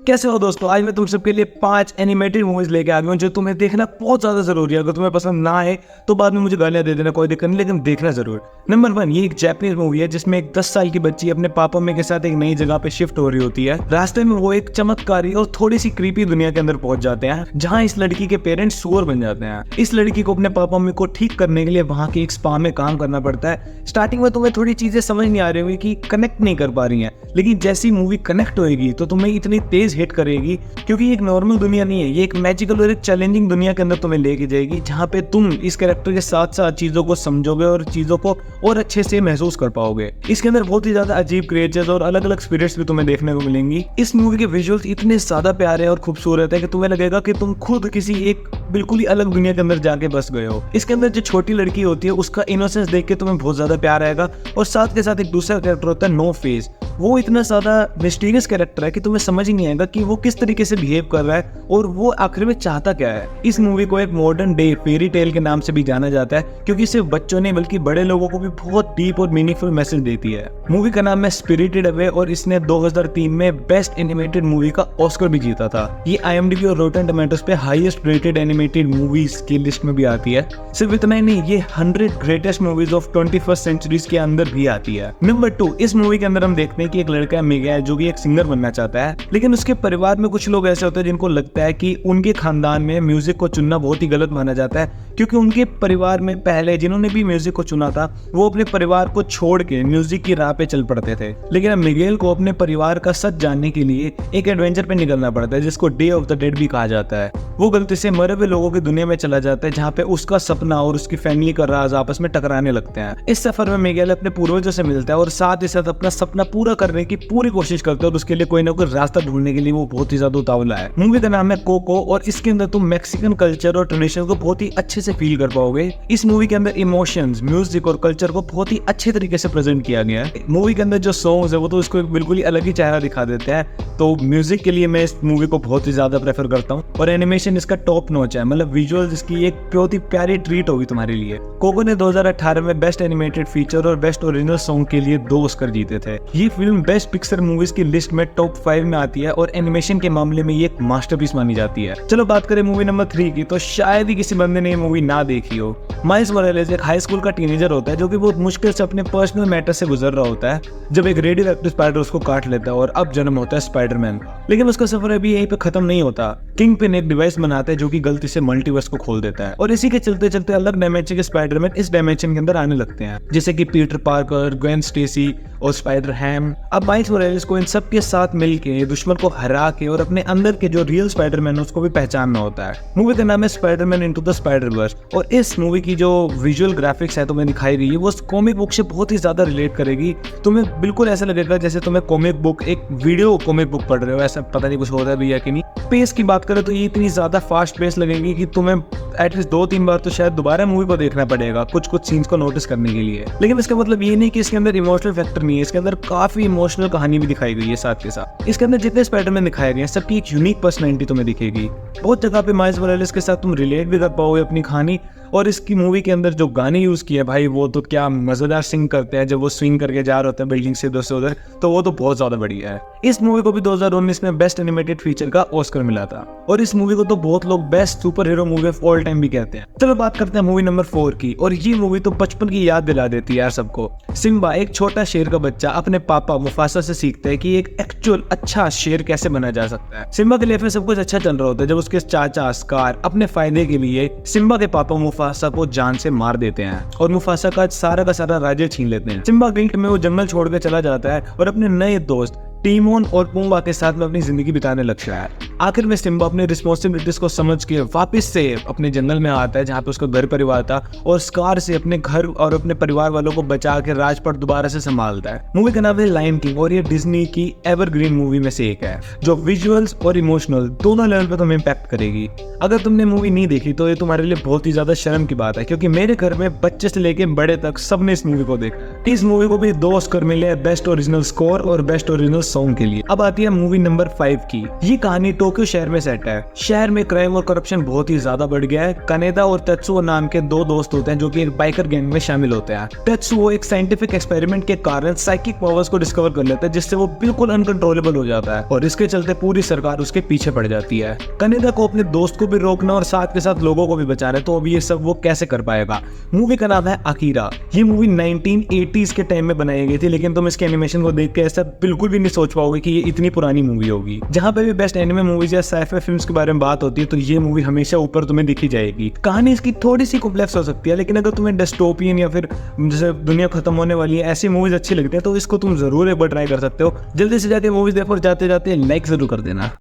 कैसे हो दोस्तों, आज मैं तुम सबके लिए 5 एनिमेटेड मूवीज लेके आ गया हूँ जो तुम्हें देखना बहुत ज्यादा जरूरी है। अगर तुम्हें पसंद ना आए तो बाद में मुझे गालियां दे देना, कोई दिक्कत नहीं, लेकिन देखना जरूर। नंबर 1, ये एक जापानीज मूवी है जिसमें एक 10 साल की बच्ची अपने पापा मम्मी के साथ एक नई जगह पे शिफ्ट हो रही होती है। रास्ते में वो एक चमत्कारी और थोड़ी सी क्रीपी दुनिया के अंदर पहुंच जाते हैं जहाँ इस लड़की के पेरेंट्स सुअर बन जाते हैं। इस लड़की को अपने पापा मम्मी को ठीक करने के लिए वहाँ के एक स्पा में काम करना पड़ता है। स्टार्टिंग में तुम्हें थोड़ी चीजें समझ नहीं आ रही होगी कि कनेक्ट नहीं कर पा रही हैं, लेकिन जैसी मूवी कनेक्ट होएगी तो तुम्हें इतनी तेज हिट करेगी क्योंकि ये एक नॉर्मल दुनिया नहीं है, ये एक मैजिकल और एक चैलेंजिंग दुनिया के अंदर तुम्हें लेके जाएगी जहाँ पे तुम इस कैरेक्टर के साथ साथ चीजों को समझोगे और चीजों को और अच्छे से महसूस कर पाओगे। इसके अंदर बहुत ही ज्यादा अजीब क्रिएचर्स और अलग अलग स्पिरिट्स भी तुम्हें देखने को मिलेंगी। इस मूवी के विजुअल्स इतने ज्यादा प्यारे और खूबसूरत है कि तुम्हें लगेगा कि तुम खुद किसी एक बिल्कुल ही अलग दुनिया के अंदर जाके बस गए हो। इसके अंदर जो छोटी लड़की होती है उसका इनोसेंस देख के तुम्हें बहुत ज्यादा प्यार आएगा। और साथ के साथ एक दूसरा कैरेक्टर होता है नो फेस, वो इतना ज्यादा मिस्टीरियस कैरेक्टर है कि तुम्हें समझ ही नहीं आएगा कि वो किस तरीके से बिहेव कर रहा है और वो आखिर में चाहता क्या है। इस मूवी को एक मॉडर्न डे फेरी टेल के नाम से भी जाना जाता है क्योंकि सिर्फ बच्चों नहीं बल्कि बड़े लोगों को भी बहुत डीप और मीनिंगफुल मैसेज देती है। मूवी का नाम है स्पिरिटेड अवे और इसने 2003 में बेस्ट एनिमेटेड मूवी का ऑस्कर भी जीता था। ये IMDb और रोटन टोमेटोज पे हाईएस्ट रेटेड एनिमेटेड मूवीज की लिस्ट में भी आती है। सिर्फ इतना ही नहीं, ये 100 greatest movies of 21st centuries के अंदर भी आती है। नंबर 2, इस मूवी के अंदर हम देखते हैं कि एक लड़का मिगा है जो कि एक सिंगर बनना चाहता है, लेकिन उसके परिवार में कुछ लोग ऐसे होते हैं जिनको लगता है कि उनके खानदान में म्यूजिक को चुनना बहुत ही गलत माना जाता है क्योंकि उनके परिवार में पहले जिन्होंने भी म्यूजिक को चुना था वो अपने परिवार को छोड़ के म्यूजिक की राह पे चल पड़ते थे। लेकिन अब मिगेल को अपने परिवार का सच जानने के लिए एक एडवेंचर पे निकलना पड़ता है जिसको डे ऑफ द डेड भी कहा जाता है। वो गलती से मरे हुए लोगों की दुनिया में चला जाता है जहाँ पे उसका सपना और उसकी फैमिली का राज आपस में टकराने लगते हैं। इस सफर में मिगेल अपने पूर्वजों से मिलता है और साथ ही साथ अपना सपना पूरा करने की पूरी कोशिश करता है और उसके लिए कोई ना कोई रास्ता ढूंढने के लिए वो बहुत ही ज्यादा उतावला है। मूवी का नाम है कोको और इसके अंदर तुम मैक्सिकन कल्चर और ट्रेडिशन को बहुत ही अच्छे से फील कर पाओगे। इस मूवी के अंदर इमोशंस, म्यूजिक और कल्चर को बहुत ही अच्छे तरीके से प्रेजेंट किया गया है। मूवी के अंदर जो सॉन्ग्स है वो तो उसको एक बिल्कुल ही अलग ही चेहरा दिखा देते हैं, तो म्यूजिक के लिए मैं इस मूवी को बहुत ही ज्यादा प्रेफर करता हूँ। और एनिमेशन इसका टॉप नॉच है, मतलब विजुअल्स इसकी एक बहुत ही प्यारी ट्रीट होगी तुम्हारे लिए। कोको ने 2018 में बेस्ट एनिमेटेड फीचर और बेस्ट ओरिजिनल सॉन्ग के लिए 2 ऑस्कर जीते थे। ये फिल्म बेस्ट पिक्चर मूवीज की लिस्ट में टॉप 5 में आती है और एनिमेशन के मामले में ये एक मास्टरपीस मानी जाती है। चलो बात करें मूवी नंबर 3 की, तो शायद ही किसी बंदे ने ये मूवी ना देखी हो। माइल्स मोरालेस एक हाई स्कूल का टीनेजर होता है जो कि बहुत मुश्किल से अपने पर्सनल मैटर से गुजर रहा होता है जब एक रेडियो एक्टिव स्पाइडर उसको काट लेता है और अब जन्म होता है स्पाइडरमैन। लेकिन उसका सफर अभी यहीं पे खत्म नहीं होता। किंग पिन एक डिवाइस बनाता है जो कि गलती से मल्टीवर्स को खोल देता है और इसी के चलते चलते अलग डायमेंशन के स्पाइडरमैन इस डायमेंशन के अंदर आने लगते हैं, जैसे कि पीटर पार्कर, ग्वेन स्टेसी और स्पाइडर हैम। अब माइल्स मोरालेस को इन सब के साथ मिलके दुश्मन को हरा के और अपने अंदर के जो रियल स्पाइडरमैन है उसको भी पहचानना होता है। मूवी का नाम है स्पाइडरमैन इनटू द स्पाइडरवर्स और इस मूवी की जो विजुअल ग्राफिक्स है तुम्हें दिखाई गई है वो कॉमिक बुक से बहुत ही ज्यादा रिलेट करेगी। तुम्हें बिल्कुल ऐसा लगेगा जैसे तुम्हें कॉमिक बुक, एक वीडियो कॉमिक बुक पढ़ रहे हो, ऐसा पता नहीं कुछ होता है भी है कि नहीं। पेस की बात करें तो ये इतनी ज्यादा फास्ट पेस लगेगी कि तुम्हें एटलीस्ट 2-3 बार तो शायद दोबारा मूवी को देखना पड़ेगा कुछ सीन्स को नोटिस करने के लिए। लेकिन इसका मतलब ये नहीं कि इसके अंदर इमोशनल फैक्टर नहीं है, इसके अंदर काफी इमोशनल कहानी भी दिखाई गई है। साथ के साथ इसके अंदर जितने स्पाइडरमैन दिखाए गए हैं सबकी एक यूनिक पर्सनैलिटी तुम्हें दिखेगी। बहुत जगह पे माइल्स मोरालेस के साथ तुम रिलेट भी कर पाओगे अपनी कहानी। और इसकी मूवी के अंदर जो गाने यूज किए भाई वो तो क्या मजेदार सिंग करते हैं जब वो स्विंग करके जा रहे होते हैं बिल्डिंग से इधर से उधर, तो वो तो बहुत ज्यादा बढ़िया है। इस मूवी को भी 2019 में बेस्ट एनिमेटेड फीचर का ऑस्कर मिला था और इस मूवी को तो बहुत लोग best super hero movie of all time भी कहते हैं। चलो बात करते हैं मूवी नंबर 4 की, और ये मूवी तो बचपन की याद दिला देती है यार सबको। सिम्बा एक छोटा शेर का बच्चा अपने पापा मुफासा से सीखता है कि एक एक्चुअल अच्छा शेर कैसे बना जा सकता है। सिम्बा के लाइफ में सब कुछ अच्छा चल रहा होता है जब उसके चाचा स्कार अपने फायदे के लिए सिम्बा के पापा मुफासा को जान से मार देते हैं और मुफासा का सारा राज्य छीन लेते हैं। सिम्बा गिल्ट में वो जंगल छोड़कर चला जाता है और अपने नए दोस्त टीमोन और पुम्बा के साथ में अपनी जिंदगी बिताने लगता है। आखिर में सिम्बा अपने रिस्पॉन्सिबिलिटीज को समझ के वापस से अपने जंगल में आता है जहाँ पे उसका घर परिवार था और स्कार से अपने घर और अपने परिवार वालों को बचा के राजपाट दोबारा से संभालता है। मूवी का नाम है लायन किंग और ये डिज्नी की एवरग्रीन मूवी में से एक है जो विजुअल्स और इमोशनल दोनों लेवल पे तुम्हें इम्पैक्ट करेगी। अगर तुमने मूवी नहीं देखी तो ये तुम्हारे लिए बहुत ही ज्यादा शर्म की बात है क्योंकि मेरे घर में बच्चे से लेके बड़े तक सबने इस मूवी को देखा। इस मूवी को भी 2 ऑस्कर मिले, बेस्ट ओरिजिनल स्कोर और बेस्ट ओरिजिनल सॉन्ग के लिए। अब आती है मूवी नंबर 5 की। ये कहानी टोक्यो शहर में सेट है। शहर में क्राइम और करप्शन बहुत ही ज्यादा बढ़ गया है। कनेदा और तेत्सुओ नाम के दो दोस्त होते हैं जो कि एक बाइकर गैंग में शामिल होते हैं। तेत्सुओ एक साइंटिफिक एक्सपेरिमेंट के कारण साइकिक पावर्स को डिस्कवर कर लेता है, जिससे वो बिल्कुल अनकंट्रोलेबल हो जाता है और इसके चलते पूरी सरकार उसके पीछे पड़ जाती है। कनेदा को अपने दोस्त को भी रोकना और साथ के साथ लोगों को भी बचाना है, तो अब ये सब वो कैसे कर पाएगा। मूवी का नाम है अकीरा। ये मूवी 1980s के टाइम में बनाई गई थी, लेकिन तुम इसके एनिमेशन को देख के ऐसा बिल्कुल भी नहीं सोच पाओगे कि ये इतनी पुरानी मूवी होगी। जहां पे भी बेस्ट एनिमे मूवीज या साइफाई फिल्म्स के बारे में बात होती है तो ये मूवी हमेशा ऊपर तुम्हें दिखी जाएगी। कहानी इसकी थोड़ी सी कॉम्प्लेक्स हो सकती है, लेकिन अगर तुम्हें डिस्टोपियन या फिर जैसे दुनिया खत्म होने वाली है ऐसी मूवीज अच्छी लगती है तो इसको तुम जरूर एक बार ट्राई कर सकते हो। जल्दी से जाके मूवीज देखो और जाते जाते लाइक जरूर कर देना।